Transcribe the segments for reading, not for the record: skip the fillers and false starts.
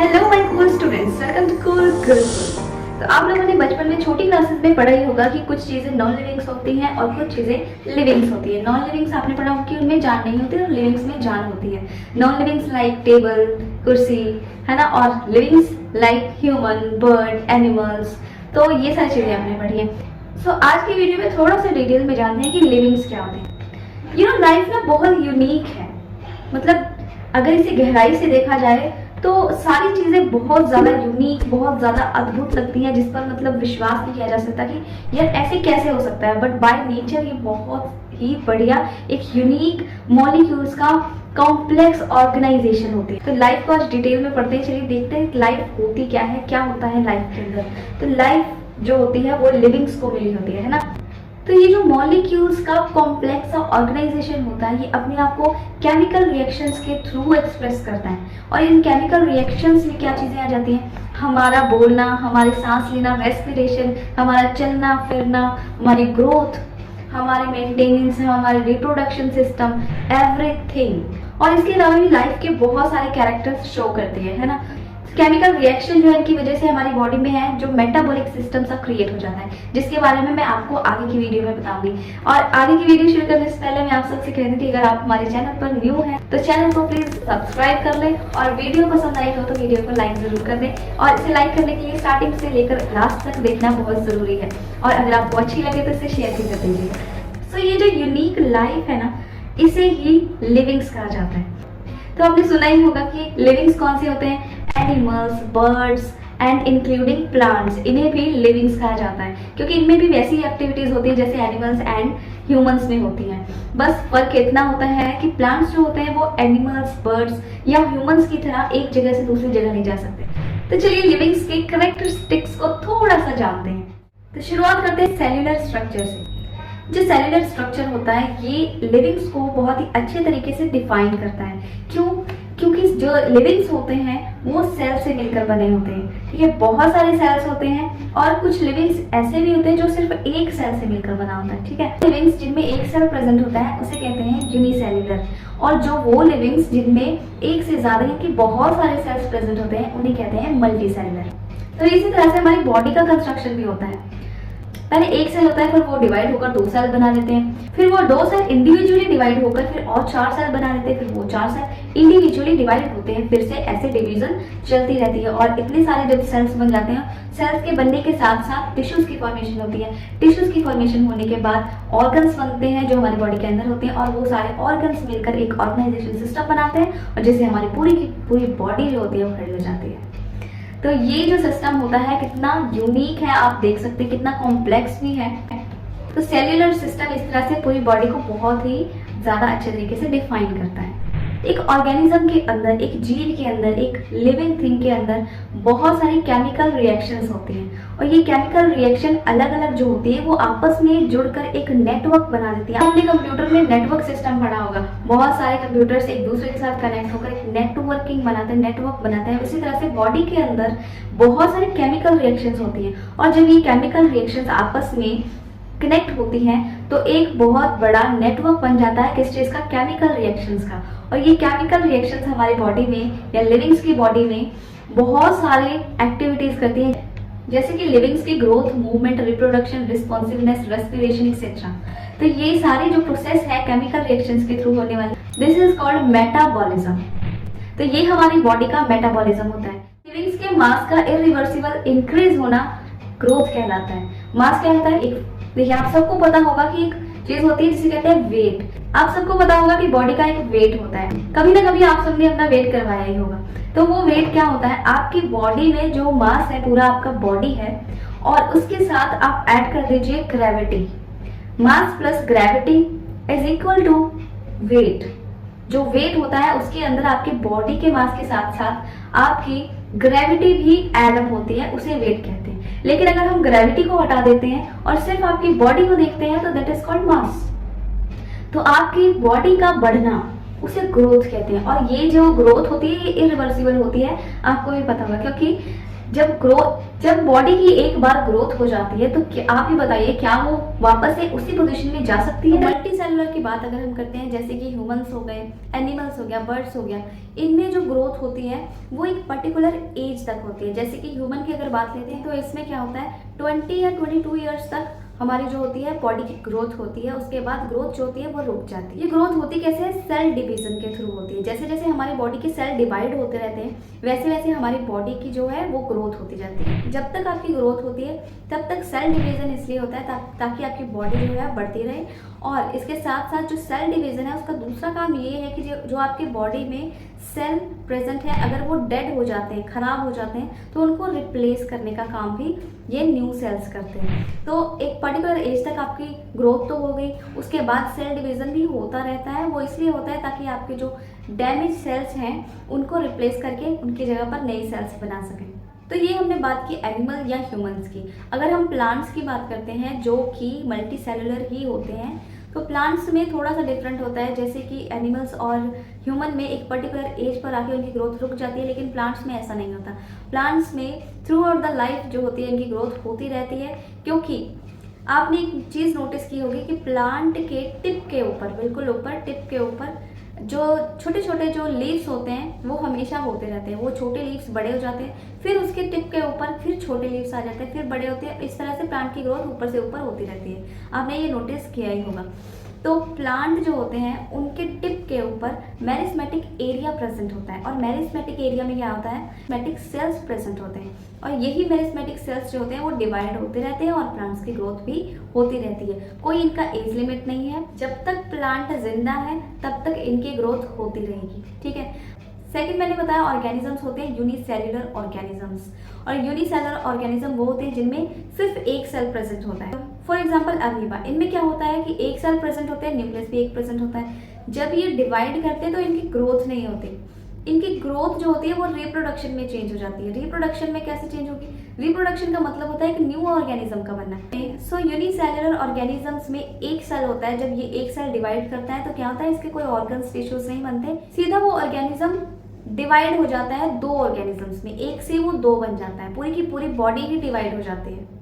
Hello my cool students, welcome to cool Gurukul. तो आप लोगों ने बचपन में छोटी क्लासेस में पढ़ा ही होगा कि कुछ चीज़ें नॉन लिविंग्स होती हैं और कुछ चीज़ें लिविंग्स होती है। नॉन लिविंग्स आपने पढ़ा होगा कि उनमें जान नहीं होती और लिविंग्स में जान होती है। नॉन लिविंग्स लाइक टेबल, कुर्सी, है ना, और livings like human, bird, animals. तो ये सारी चीज़ें आपने पढ़ी हैं। सो आज की वीडियो में थोड़ा सा डिटेल में जानते हैं कि लिविंग्स क्या होते हैं। लाइफ ना बहुत यूनिक है। मतलब अगर इसे गहराई से देखा जाए तो सारी चीजें बहुत ज्यादा यूनिक, बहुत ज्यादा अद्भुत लगती हैं, जिस पर मतलब विश्वास नहीं किया जा सकता कि यार ऐसे कैसे हो सकता है। बट बाय नेचर ये बहुत ही बढ़िया एक यूनिक मॉलिक्यूल्स का कॉम्प्लेक्स ऑर्गेनाइजेशन होती है। तो लाइफ को आज डिटेल में पढ़ते हैं। चलिए देखते हैं लाइफ होती क्या है, क्या होता है लाइफ के अंदर। तो लाइफ जो होती है वो लिविंग्स को मिली होती है ना। तो ये जो मॉलिक्यूल्स का कॉम्प्लेक्स ऑर्गेनाइजेशन होता है, ये अपने आप को केमिकल रिएक्शंस के थ्रू एक्सप्रेस करता है। और इन केमिकल रिएक्शंस में क्या चीजें आ जाती हैं? हमारा बोलना, हमारे सांस लेना, रेस्पिरेशन, हमारा चलना फिरना, हमारी ग्रोथ, हमारे मेंटेनेंस, हमारे रिप्रोडक्शन सिस्टम, एवरीथिंग। और इसके अलावा भी लाइफ के बहुत सारे कैरेक्टर्स शो करती है ना। केमिकल रिएक्शन जो है इनकी वजह से हमारी बॉडी में है जो मेटाबॉलिक सिस्टम सा क्रिएट हो जाता है, जिसके बारे में मैं आपको आगे की वीडियो में बताऊंगी। और आगे की वीडियो शुरू करने से पहले मैं आप सबसे कह दूं कि अगर आप हमारे चैनल पर न्यू हैं तो चैनल को प्लीज सब्सक्राइब कर लें, और वीडियो पसंद आई हो तो वीडियो को लाइक जरूर कर दें। और इसे लाइक करने के लिए स्टार्टिंग से लेकर लास्ट तक देखना बहुत जरूरी है, और अगर आपको अच्छी लगे तो इसे शेयर भी कर दीजिएगा। सो ये जो यूनिक लाइफ है ना, इसे ही लिविंग्स कहा जाता है। तो आपने सुना ही होगा कि लिविंग्स कौन से होते हैं? Animals, birds and including plants, इन्हें भी लिविंग्स कहा जाता है, क्योंकि इनमें भी वैसी एक्टिविटीज होती है जैसे एनिमल्स एंड ह्यूमंस में होती हैं। बस फर्क इतना होता है कि प्लांट्स जो होते हैं वो एनिमल्स, बर्ड्स या ह्यूमंस की तरह एक जगह से दूसरी जगह नहीं जा सकते। तो चलिए लिविंग्स के कैरेक्टरिस्टिक्स को थोड़ा सा जानते हैं। तो शुरुआत करते हैं सेल्यूलर स्ट्रक्चर से। जो सेल्यूलर स्ट्रक्चर होता है ये लिविंग्स को बहुत ही अच्छे तरीके से डिफाइन करता है। क्यों? क्योंकि जो लिविंग्स होते हैं वो सेल से मिलकर बने होते हैं। ठीक है, बहुत सारे सेल्स होते हैं, और कुछ लिविंग्स ऐसे भी होते हैं जो सिर्फ एक सेल से मिलकर बना होता है। ठीक है, लिविंग्स जिनमें एक सेल प्रेजेंट होता है उसे कहते हैं यूनिसेल्यूलर, और जो वो लिविंग्स जिनमें एक से ज्यादा यानी कि बहुत सारे सेल्स प्रेजेंट होते हैं उन्हें कहते हैं मल्टीसेल्यूलर। तो इसी तरह से हमारी बॉडी का कंस्ट्रक्शन भी होता है। पहले एक सेल होता है, फिर वो डिवाइड होकर दो सेल बना लेते हैं, फिर वो दो सेल इंडिविजुअली डिवाइड होकर फिर और चार सेल बना लेते हैं, फिर वो चार सेल इंडिविजुअली डिवाइड होते हैं, फिर से ऐसे डिवीजन चलती रहती है। और इतने सारे जब सेल्स बन जाते हैं, सेल्स के बनने के साथ साथ टिश्यूज की फॉर्मेशन होती है। टिश्यूज की फॉर्मेशन होने के बाद ऑर्गन्स बनते हैं जो हमारी बॉडी के अंदर होते हैं, और वो सारे ऑर्गन्स मिलकर एक ऑर्गेनाइजेशन सिस्टम बनाते हैं, और जिससे हमारी पूरी की पूरी बॉडी जो होती है वो खड़ी हो जाती है। तो ये जो सिस्टम होता है कितना यूनिक है, आप देख सकते हैं कितना कॉम्प्लेक्स भी है। तो सेल्यूलर सिस्टम इस तरह से पूरी बॉडी को बहुत ही ज्यादा अच्छे तरीके से डिफाइन करता है। एक ऑर्गेनिज्म के अंदर, एक जीव के अंदर, एक लिविंग थिंग के अंदर बहुत सारी केमिकल रिएक्शंस होती हैं, और ये केमिकल रिएक्शन अलग अलग जो होती है वो आपस में जुड़कर एक नेटवर्क बना देती है। आपने कंप्यूटर में नेटवर्क सिस्टम पढ़ा होगा, बहुत सारे कंप्यूटर्स एक दूसरे के साथ कनेक्ट होकर एक नेटवर्किंग बनाते हैं, नेटवर्क बनाते हैं। उसी तरह से बॉडी के अंदर बहुत सारे केमिकल रिएक्शंस होती हैं, और जब ये केमिकल रिएक्शंस आपस में कनेक्ट होती हैं तो एक बहुत बड़ा नेटवर्क बन जाता है किस चीज का? केमिकल रिएक्शंस का। और ये केमिकल रिएक्शंस हमारी बॉडी में या लिविंग्स की बॉडी में बहुत सारे एक्टिविटीज करती हैं, जैसे कि लिविंग्स की growth, movement, reproduction, responsiveness, respiration etcetera. तो ये सारे जो प्रोसेस है केमिकल रिएक्शंस के थ्रू होने वाले, दिस इज कॉल्ड मेटाबॉलिज्म। तो ये हमारी बॉडी का मेटाबॉलिज्म होता है। लिविंग्स के मास का इरिवर्सिबल इंक्रीज होना ग्रोथ कहलाता है। मास क्या होता है? एक देखिए, आप सबको पता होगा कि एक चीज होती है जिसे कहते हैं वेट। आप सबको पता होगा कि बॉडी का एक वेट होता है। कभी ना कभी आप सबने अपना वेट करवाया ही होगा। तो वो वेट क्या होता है? आपकी बॉडी में जो मास है, पूरा आपका बॉडी है, और उसके साथ आप ऐड कर दीजिए gravity. Mass plus gravity is equal to weight. जो वेट होता है उसके अंदर आपके बॉडी के मास के साथ साथ आपकी ग्रेविटी भी एड अप होती है, उसे वेट कहते हैं। लेकिन अगर हम ग्रेविटी को हटा देते हैं और सिर्फ आपकी बॉडी को देखते हैं तो दैट इज कॉल्ड मास। तो आपकी बॉडी का बढ़ना उसे ग्रोथ कहते हैं। और ये जो ग्रोथ होती है ये इरिवर्सिबल होती है, आपको भी पता होगा, क्योंकि जब बॉडी की एक बार ग्रोथ हो जाती है तो आप ही बताइए क्या वो वापस से उसी पोजीशन में जा सकती है? मल्टी सेलुलर की बात अगर हम करते हैं, जैसे कि ह्यूमंस हो गए, एनिमल्स हो गया, बर्ड्स हो गया, इनमें जो ग्रोथ होती है वो एक पर्टिकुलर एज तक होती है। जैसे कि ह्यूमन की अगर बात लेते हैं तो इसमें क्या होता है 20 या 22 ईयर्स तक हमारी जो होती है बॉडी की ग्रोथ होती है। उसके बाद ग्रोथ जो होती है वो रुक जाती है। ये ग्रोथ होती कैसे है? सेल डिवीजन के थ्रू होती है। जैसे जैसे हमारी बॉडी के सेल डिवाइड होते रहते हैं वैसे वैसे हमारी बॉडी की जो है वो ग्रोथ होती जाती है। जब तक आपकी ग्रोथ होती है तब तक सेल डिवीजन इसलिए होता है ताकि आपकी बॉडी जो है बढ़ती रहे। और इसके साथ साथ जो सेल डिवीजन है उसका दूसरा काम ये है कि जो आपकी बॉडी में सेल प्रेजेंट है अगर वो डेड हो जाते हैं, खराब हो जाते हैं, तो उनको रिप्लेस करने का काम भी ये न्यू सेल्स करते हैं। तो एक पर्टिकुलर एज तक आपकी ग्रोथ तो हो गई, उसके बाद सेल डिवीजन भी होता रहता है। वो इसलिए होता है ताकि आपके जो डैमेज सेल्स हैं उनको रिप्लेस करके उनकी जगह पर नई सेल्स बना सकें। तो ये हमने बात की एनिमल या ह्यूमंस की। अगर हम प्लांट्स की बात करते हैं जो कि मल्टी सेलुलर ही होते हैं, तो प्लांट्स में थोड़ा सा डिफरेंट होता है। जैसे कि एनिमल्स और ह्यूमन में एक पर्टिकुलर एज पर आके उनकी ग्रोथ रुक जाती है, लेकिन प्लांट्स में ऐसा नहीं होता। प्लांट्स में थ्रू आउट द लाइफ जो होती है इनकी ग्रोथ होती रहती है। क्योंकि आपने एक चीज़ नोटिस की होगी कि प्लांट के टिप के ऊपर, बिल्कुल ऊपर टिप के ऊपर जो छोटे छोटे जो लीव्स होते हैं वो हमेशा होते रहते हैं। वो छोटे लीव्स बड़े हो जाते हैं, फिर उसके टिप के ऊपर फिर छोटे लीव्स आ जाते हैं, फिर बड़े होते हैं। इस तरह से प्लांट की ग्रोथ ऊपर से ऊपर होती रहती है। आपने ये नोटिस किया ही होगा। तो प्लांट जो होते हैं उनके टिप के ऊपर मेरिस्मेटिक एरिया प्रेजेंट होता है, और मेरिस्मेटिक एरिया में क्या होता है? मेरिस्मेटिक सेल्स प्रेजेंट होते हैं, और यही मेरिस्मेटिक सेल्स जो होते हैं वो डिवाइड होते रहते हैं और प्लांट्स की ग्रोथ भी होती रहती है। कोई इनका एज लिमिट नहीं है। जब तक प्लांट जिंदा है तब तक इनकी ग्रोथ होती रहेगी। ठीक है। सेकंड मैंने बताया ऑर्गेनिजम्स होते हैं यूनिसेल्युलर ऑर्गेनिजम्स, और यूनिसेलुलर ऑर्गेनिज्म वो होते हैं जिनमें सिर्फ एक सेल प्रेजेंट होता है। फॉर एग्जांपल अमीबा, इनमें क्या होता है कि एक सेल प्रेजेंट होता है, न्यूक्लियस भी एक प्रेजेंट होता है। जब ये डिवाइड करते हैं तो इनकी ग्रोथ नहीं होती। इनकी ग्रोथ जो होती है वो रिप्रोडक्शन में चेंज हो जाती है। रिप्रोडक्शन में कैसे चेंज होगी? रिप्रोडक्शन का मतलब होता है कि न्यू ऑर्गेनिज्म का बनना। सो यूनिसेलुलर ऑर्गेनिजम्स में एक सेल होता है। जब ये एक सेल डिवाइड करता है तो क्या होता है? इसके कोई ऑर्गन्स टिश्यूज नहीं बनते, सीधा वो ऑर्गेनिज्म डिवाइड हो जाता है दो ऑर्गेनिजम्स में। एक से वो दो बन जाता है, पूरी की पूरी बॉडी ही डिवाइड हो जाती है।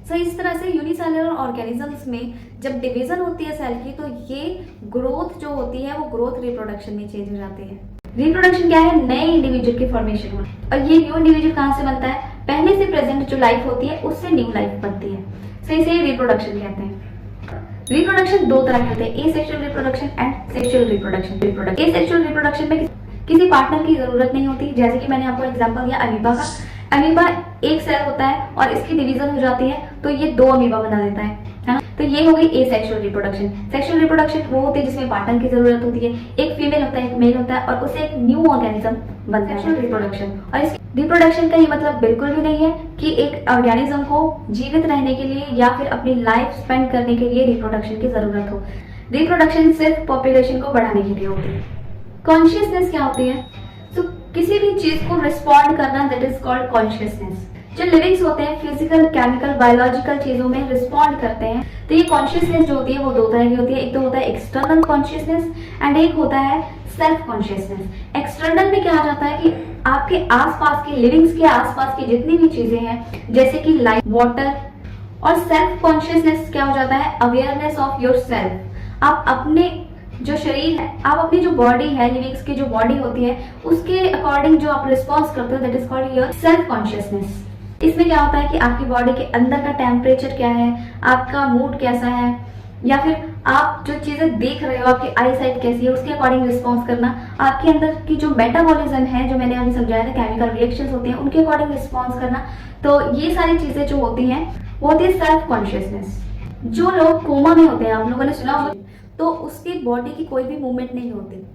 सो इस तरह से यूनिसेलुलर ऑर्गेनिजम्स में जब डिवीजन होती है सेल की तो ये ग्रोथ जो होती है वो ग्रोथ रिप्रोडक्शन में चेंज हो जाती है। रिप्रोडक्शन क्या है? नए इंडिविजुअल की फॉर्मेशन में। और ये न्यू इंडिविजुअल कहाँ से बनता है? पहले से प्रेजेंट जो लाइफ होती है उससे न्यू लाइफ बनती है। सो इसे रिप्रोडक्शन कहते हैं। रिप्रोडक्शन दो तरह के होते हैं, asexual reproduction and sexual reproduction. Asexual reproduction में किसी पार्टनर की जरूरत नहीं होती। जैसे कि मैंने आपको एग्जांपल दिया अमीबा का। अमीबा एक सेल होता है और इसकी डिवीजन हो जाती है तो ये दो अमीबा बना देता है ना। तो ये हो गई एसेक्सुअल रिप्रोडक्शन। सेक्सुअल रिप्रोडक्शन वो होती है जिसमें पार्टनर की जरूरत होती है। एक फीमेल होता है, एक मेल होता है, और उसे एक न्यू ऑर्गेनिज्म बनता है। सेक्सुअल रिप्रोडक्शन, और इस रिप्रोडक्शन का ये मतलब बिल्कुल भी नहीं है कि एक ऑर्गेनिज्म को जीवित रहने के लिए या फिर अपनी लाइफ स्पेंड करने के लिए रिप्रोडक्शन की जरूरत हो। रिप्रोडक्शन सिर्फ पॉपुलेशन को बढ़ाने के लिए होती है। कॉन्शियसनेस क्या होती है? तो किसी भी चीज को रिस्पॉन्ड करना, दैट इज कॉल्ड कॉन्शियसनेस। जो लिविंग्स होते हैं फिजिकल, केमिकल, बायोलॉजिकल चीजों में रिस्पॉन्ड करते हैं। तो ये कॉन्शियसनेस जो होती है वो दो तरह की होती है। एक तो होता है एक्सटर्नल कॉन्शियसनेस एंड एक होता है सेल्फ कॉन्शियसनेस। एक्सटर्नल में क्या आ जाता है कि आपके आसपास के लिविंग्स के आसपास की जितनी भी चीजें हैं जैसे कि लाइफ, वाटर, और सेल्फ कॉन्शियसनेस क्या हो जाता है? Awareness of your self. आप अपने जो शरीर है, आप अपनी जो बॉडी है, लिविंग्स की जो बॉडी होती है उसके अकॉर्डिंग जो आप रिस्पॉन्स करते हो, that is called your self consciousness. इसमें क्या होता है कि आपकी बॉडी के अंदर का टेम्परेचर क्या है, आपका मूड कैसा है, या फिर आप जो चीजें देख रहे हो आपकी आई साइट कैसी है उसके अकॉर्डिंग रिस्पॉन्स करना। आपके अंदर की जो मेटाबॉलिज्म है, जो मैंने अभी समझाया था, केमिकल रिएक्शंस होती हैं उनके अकॉर्डिंग रिस्पॉन्स करना। तो ये सारी चीजें जो होती हैं वो होती है सेल्फ कॉन्शियसनेस। जो लोग कोमा में होते हैं, आप लोगों ने सुना होगा, तो उसकी बॉडी की कोई भी मूवमेंट नहीं होती,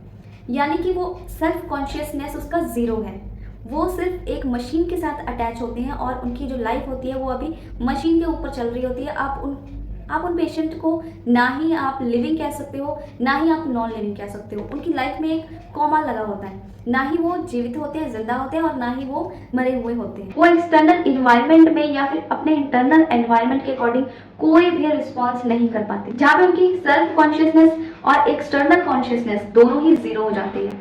यानी कि वो सेल्फ कॉन्शियसनेस उसका जीरो है। वो सिर्फ एक मशीन के साथ अटैच होते हैं और उनकी जो लाइफ होती है वो अभी मशीन के ऊपर चल रही होती है। आप उन पेशेंट को ना ही आप लिविंग कह सकते हो, ना ही आप नॉन लिविंग कह सकते हो। उनकी लाइफ में एक कॉमा लगा होता है, ना ही वो जीवित होते हैं, जिंदा होते हैं, और ना ही वो मरे हुए होते हैं। वो एक्सटर्नल इन्वायरमेंट में या फिर अपने इंटरनल एनवायरमेंट के अकॉर्डिंग कोई भी रिस्पॉन्स नहीं कर पाते, जहाँ पे उनकी सेल्फ कॉन्शियसनेस और एक्सटर्नल कॉन्शियसनेस दोनों ही जीरो हो जाती है।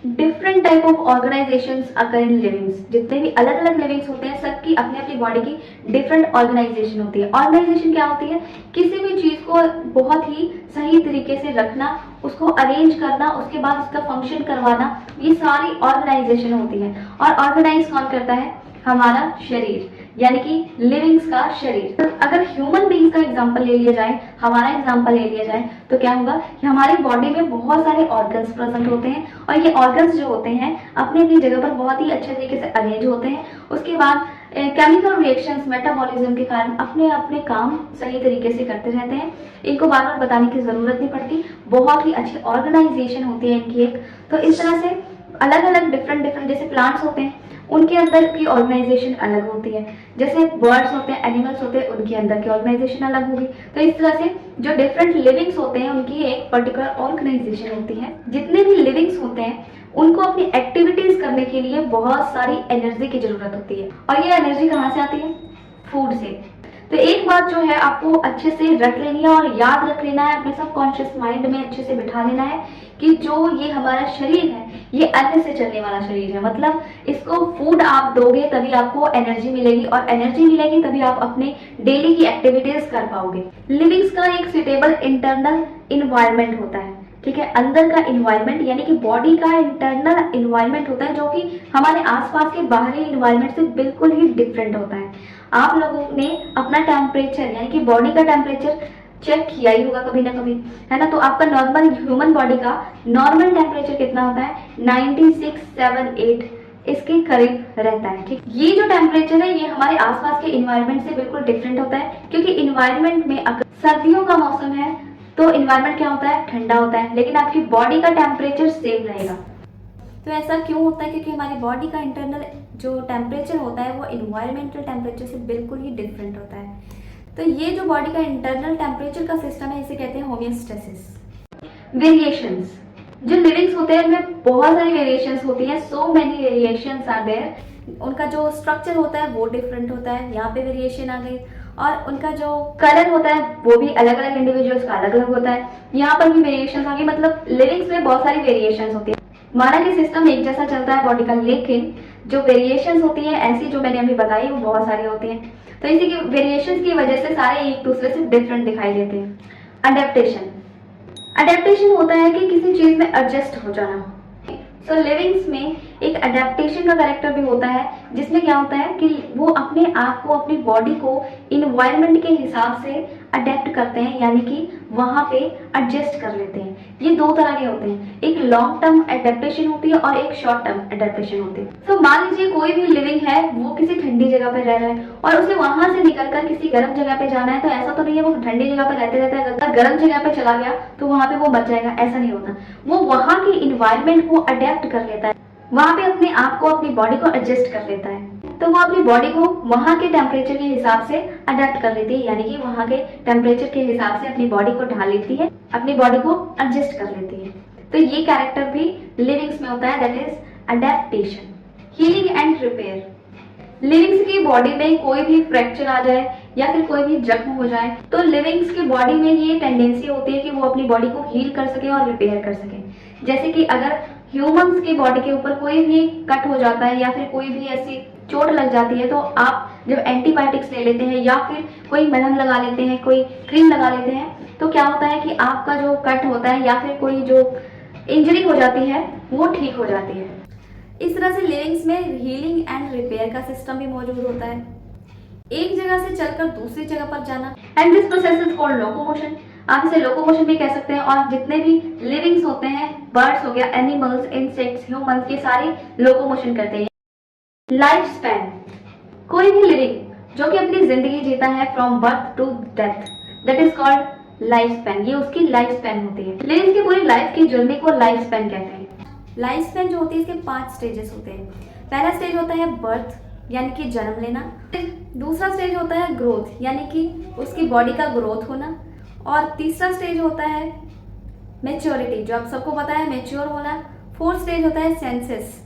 Different type of organisations occur in livings. जितने भी अलग अलग लिविंग्स होते हैं सबकी अपनी अपनी बॉडी की डिफरेंट ऑर्गेनाइजेशन होती है। ऑर्गेनाइजेशन क्या होती है? किसी भी चीज को बहुत ही सही तरीके से रखना, उसको अरेंज करना, उसके बाद उसका फंक्शन करवाना, ये सारी ऑर्गेनाइजेशन होती है। और ऑर्गेनाइज कौन करता है? हमारा शरीर, यानी कि लिविंग्स का शरीर। अगर ह्यूमन बींग्स का एग्जांपल ले लिया जाए, हमारा एग्जांपल ले लिया जाए, तो क्या होगा कि हमारी बॉडी में बहुत सारे ऑर्गन्स प्रेजेंट होते हैं और ये ऑर्गन्स जो होते हैं अपनी अपनी जगह पर बहुत ही अच्छे तरीके से अरेंज होते हैं। उसके बाद केमिकल रिएक्शंस, मेटाबॉलिज्म के कारण अपने अपने काम सही तरीके से करते रहते हैं। इनको बार बार बताने की जरूरत नहीं पड़ती, बहुत ही अच्छी ऑर्गेनाइजेशन होती है इनकी एक। तो इस तरह से अलग अलग डिफरेंट डिफरेंट, जैसे प्लांट्स होते हैं उनके अंदर की ऑर्गेनाइजेशन अलग होती है, जैसे बर्ड्स होते हैं, एनिमल्स होते हैं, उनके अंदर की ऑर्गेनाइजेशन अलग होगी। तो इस तरह से जो डिफरेंट लिविंग्स होते हैं उनकी एक पर्टिकुलर ऑर्गेनाइजेशन होती है। जितने भी लिविंग्स होते हैं उनको अपनी एक्टिविटीज करने के लिए बहुत सारी एनर्जी की जरूरत होती है। और ये एनर्जी कहाँ से आती है? फूड से। तो एक बात जो है आपको अच्छे से रख लेनी है और याद रख लेना है, अपने सबकॉन्शियस माइंड में अच्छे से बिठा लेना है कि जो ये हमारा शरीर है ये अन्न से चलने वाला शरीर है। मतलब इसको फूड आप दोगे तभी आपको एनर्जी मिलेगी, और एनर्जी मिलेगी तभी आप अपने डेली की एक्टिविटीज कर पाओगे। लिविंग्स का एक सुटेबल इंटरनल इन्वायरमेंट होता है, ठीक है। अंदर का इन्वायरमेंट यानी कि बॉडी का इंटरनल इन्वायरमेंट होता है जो कि हमारे आसपास के बाहरी इन्वायरमेंट से बिल्कुल ही डिफरेंट होता है। आप लोगों ने अपना टेम्परेचर यानी कि बॉडी का टेम्परेचर चेक किया ही होगा कभी ना कभी, है ना। तो आपका नॉर्मल ह्यूमन बॉडी का नॉर्मल टेम्परेचर कितना होता है? 96-78 इसके करीब रहता है, ठीक। ये जो टेम्परेचर है ये हमारे आसपास के इन्वायरमेंट से बिल्कुल डिफरेंट होता है, क्योंकि इन्वायरमेंट में अगर सर्दियों का मौसम है तो इन्वायरमेंट क्या होता है? ठंडा होता है, लेकिन आपकी बॉडी का टेम्परेचर सेम रहेगा। तो ऐसा क्यों होता है? क्योंकि हमारी बॉडी का इंटरनल जो टेम्परेचर होता है वो इन्वायरमेंटल टेम्परेचर से बिल्कुल ही डिफरेंट होता है। तो ये जो बॉडी का इंटरनल टेम्परेचर का सिस्टम है इसे कहते हैं होमियोस्टेसिस। वेरिएशंस, जो लिविंग्स होते हैं उनमें बहुत सारी वेरिएशंस होती हैं, so many variations are there. उनका जो स्ट्रक्चर होता है वो डिफरेंट होता है, यहाँ पे वेरिएशन आ गई। और उनका जो कलर होता है वो भी अलग अलग इंडिविजुअल्स का अलग अलग होता है, यहाँ पर भी वेरिएशंस आ गई। मतलब लिविंग्स में बहुत सारी वेरिएशंस होती है। माना कि सिस्टम एक जैसा चलता है बॉडी का, लेकिन जो वेरिएशंस होती है ऐसी जो मैंने अभी बताई वो बहुत सारी होती हैं। तो इसी की वेरिएशंस की वजह से सारे एक दूसरे से डिफरेंट दिखाई देते हैं। अडेप्टेशन, अडेप्टेशन होता है कि किसी चीज में एडजस्ट हो जाना। सो लिविंग्स में एक अडेप्टेशन का कैरेक्टर भी होता है, जिसमें क्या होता है कि वो अपने आप को, अपनी बॉडी को इन्वायरमेंट के हिसाब से अडेप्ट करते हैं, यानी कि वहां पे एडजस्ट कर लेते हैं। ये दो तरह के होते हैं, एक लॉन्ग टर्म एडेप्टेशन होती है और एक शॉर्ट टर्म एडेप्टेशन होती है। तो मान लीजिए कोई भी लिविंग है वो किसी ठंडी जगह पे रह रहा है और उसे वहां से निकलकर किसी गर्म जगह पे जाना है, तो ऐसा तो नहीं है वो ठंडी जगह पे रहते रहते अगर गर्म जगह पे चला गया तो वहां पे वो मर जाएगा, ऐसा नहीं होता। वो वहां के इन्वायरमेंट को अडेप्ट कर लेता है, वहां पे अपने आप को, अपनी बॉडी को एडजस्ट कर लेता है। तो वो अपनी बॉडी को वहां के टेम्परेचर के हिसाब से अडेप्ट कर लेती है, यानी कि वहां के टेम्परेचर के हिसाब से अपनी बॉडी को ढाल लेती है, अपनी बॉडी को एडजस्ट कर लेती है। तो ये कैरेक्टर भी लिविंग्स में होता है, that is adaptation. Healing and repair, livings की बॉडी में कोई भी फ्रैक्चर आ जाए या फिर कोई भी जख्म हो जाए तो लिविंग्स की बॉडी में ये टेंडेंसी होती है कि वो अपनी बॉडी को हील कर सके और रिपेयर कर सके। जैसे कि अगर ह्यूमंस की बॉडी के ऊपर कोई भी कट हो जाता है या फिर कोई भी ऐसी चोट लग जाती है तो आप जब एंटीबायोटिक्स ले लेते हैं या फिर कोई मलहम लगा लेते हैं, कोई क्रीम लगा लेते हैं, तो क्या होता है कि आपका जो कट होता है या फिर कोई जो इंजरी हो जाती है वो ठीक हो जाती है। इस तरह से लिविंग्स में हीलिंग एंड रिपेयर का सिस्टम भी मौजूद होता है, एक जगह से चलकर दूसरी जगह पर जाना। And this process is called locomotion, आप इसे लोकोमोशन भी कह सकते हैं। और जितने भी लिविंग्स होते हैं, बर्ड्स हो गया, एनिमल्स, इंसेक्ट्स, ह्यूमंस, ये सारे लोकोमोशन करते हैं। लाइफ स्पैन, कोई भी लिविंग जो कि अपनी जिंदगी जीता है from birth to death, that is called life span, ये उसकी लाइफ स्पैन होती है। लिविंग्स की पूरी लाइफ की जर्नी को लाइफ स्पैन कहते हैं। लाइफ स्पैन जो होती है इसके 5 स्टेजेस होते हैं। पहला स्टेज होता है बर्थ, यानी कि जन्म लेना। दूसरा स्टेज होता है ग्रोथ, यानी कि उसकी बॉडी का ग्रोथ होना। और तीसरा स्टेज होता है मैच्योरिटी, जो आप सबको पता है मैच्योर होना। फोर्थ स्टेज होता है सेंसेस,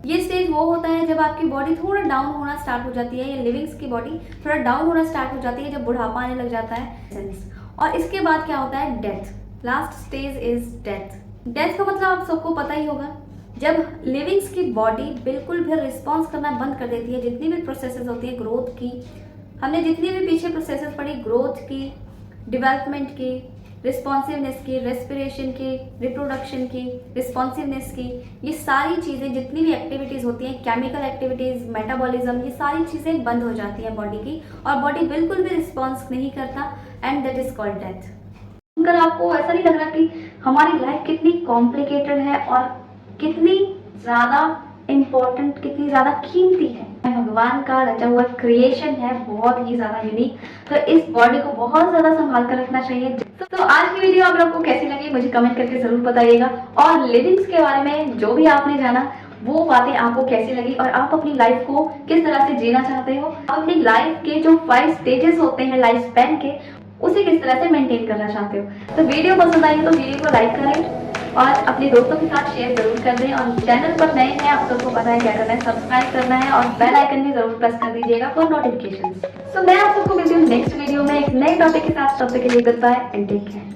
ये स्टेज वो होता है जब आपकी बॉडी थोड़ा डाउन होना स्टार्ट हो जाती है, या लिविंग्स की बॉडी थोड़ा डाउन होना स्टार्ट हो जाती है जब बुढ़ापा आने लग जाता है। और इसके बाद क्या होता है death, last stage is death. Death का मतलब आप सबको पता ही होगा जब लिविंग्स की बॉडी बिल्कुल भी रिस्पॉन्स करना बंद कर देती है, जितनी भी प्रोसेसेस होती है ग्रोथ की, हमने जितनी भी पीछे प्रोसेसेस पढ़ी ग्रोथ की, डेवलपमेंट की, रिस्पॉन्सिवनेस की, रेस्पिरेशन की, रिप्रोडक्शन की, रिस्पॉन्सिवनेस की, ये सारी चीज़ें जितनी भी एक्टिविटीज़ होती हैं, केमिकल एक्टिविटीज़, मेटाबॉलिज्म, ये सारी चीज़ें बंद हो जाती हैं बॉडी की और बॉडी बिल्कुल भी रिस्पॉन्स नहीं करता and that is called death. सुनकर आपको ऐसा नहीं लग रहा कि हमारी लाइफ कितनी कॉम्प्लिकेटेड है और कितनी ज़्यादा इम्पोर्टेंट, कितनी ज़्यादा कीमती है। भगवान का रचा हुआ क्रिएशन है, बहुत ही ज़्यादा यूनिक। तो इस बॉडी को बहुत ज़्यादा संभाल कर रखना चाहिए। तो आज की वीडियो आप लोग को कैसी लगी मुझे कमेंट करके ज़रूर बताइएगा, और लिविंग्स के बारे में जो भी आपने जाना वो बातें आपको कैसी लगी और आप अपनी लाइफ को किस तरह से जीना चाहते हो, अपनी लाइफ के जो 5 स्टेजेस होते हैं लाइफ स्पैन के, उसे किस तरह से मेंटेन करना चाहते हो। तो वीडियो पसंद आई तो वीडियो को लाइक करें और अपने दोस्तों के साथ शेयर जरूर कर दें, और चैनल पर नए हैं आप सबको पता है क्या करना है, सब्सक्राइब करना है और बेल आइकन भी जरूर प्रेस कर दीजिएगा फॉर नोटिफिकेशन। तो मैं आप सबको मिलती हूँ नेक्स्ट वीडियो में एक नए टॉपिक के साथ। तब तक के लिए good bye and take care.